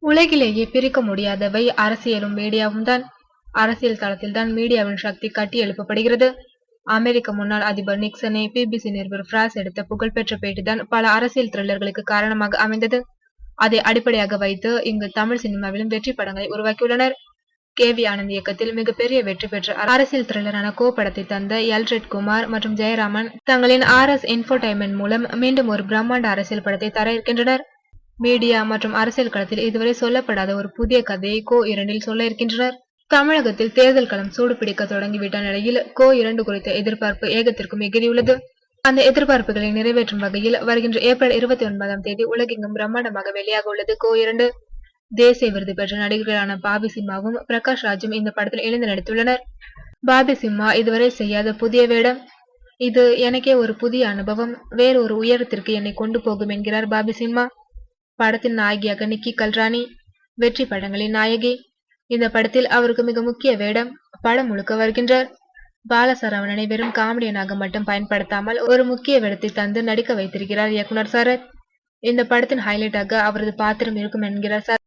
உலகிலேயே பிரிக்க முடியாதவை அரசியலும் மீடியாவும் தான். அரசியல் தளத்தில்தான் மீடியாவின் சக்தி கட்டி எழுப்பப்படுகிறது. அமெரிக்க முன்னாள் அதிபர் நிக்சனை பிபிசி நிருபர் பிராஸ் எடுத்த புகழ்பெற்ற பேட்டிதான் பல அரசியல் த்ரில்லர்களுக்கு காரணமாக அமைந்தது. அதை அடிப்படையாக வைத்து இங்கு தமிழ் சினிமாவிலும் வெற்றி படங்களை உருவாக்கியுள்ளனர். கேவி ஆனந்த் இயக்கத்தில் மிகப்பெரிய வெற்றி பெற்ற அரசியல் த்ரில்லரான கோ படத்தை தந்த எல்ரெட் குமார் மற்றும் ஜெயராமன் தங்களின் RS இன்ஃபோடைன்மெண்ட் மூலம் மீண்டும் ஒரு பிரம்மாண்ட அரசியல் படத்தை தர இருக்கின்றனர். மீடியா மற்றும் அரசியல் களத்தில் இதுவரை சொல்லப்படாத ஒரு புதிய கதையை கோ 2 சொல்ல இருக்கின்றனர். தமிழகத்தில் தேர்தல் களம் சூடுபிடிக்க தொடங்கிவிட்ட நிலையில் கோ 2 குறித்த எதிர்பார்ப்பு ஏகத்திற்கும் எகிரியுள்ளது. அந்த எதிர்பார்ப்புகளை நிறைவேற்றும் வகையில் வருகின்ற ஏப்ரல் 29ஆம் தேதி உலகெங்கும் பிரம்மாண்டமாக வெளியாக உள்ளது கோ 2. தேசிய விருது பெற்ற நடிகர்களான பாபி சிம்மாவும் பிரகாஷ் ராஜும் இந்த படத்தில் இணைந்து நடித்துள்ளனர். பாபி சிம்மா இதுவரை செய்யாத புதிய வேடம். இது எனக்கே ஒரு புதிய அனுபவம், வேறு ஒரு உயரத்திற்கு என்னை கொண்டு போகும் என்கிறார் பாபி சிம்மா. படத்தின் நாயகியாக நிக்கி கல்ராணி, வெற்றி படங்களின் நாயகி. இந்த படத்தில் அவருக்கு மிக முக்கிய வேடம். படம் முழுக்க வருகின்றார். பாலசரவணனை வெறும் காமெடியனாக மட்டும் பயன்படுத்தாமல் ஒரு முக்கிய வேடத்தை தந்து நடிக்க வைத்திருக்கிறார் இயக்குனர் சரத். இந்த படத்தின் ஹைலைட்டாக அவரது பாத்திரம் இருக்கும் என்கிறார் சரத்.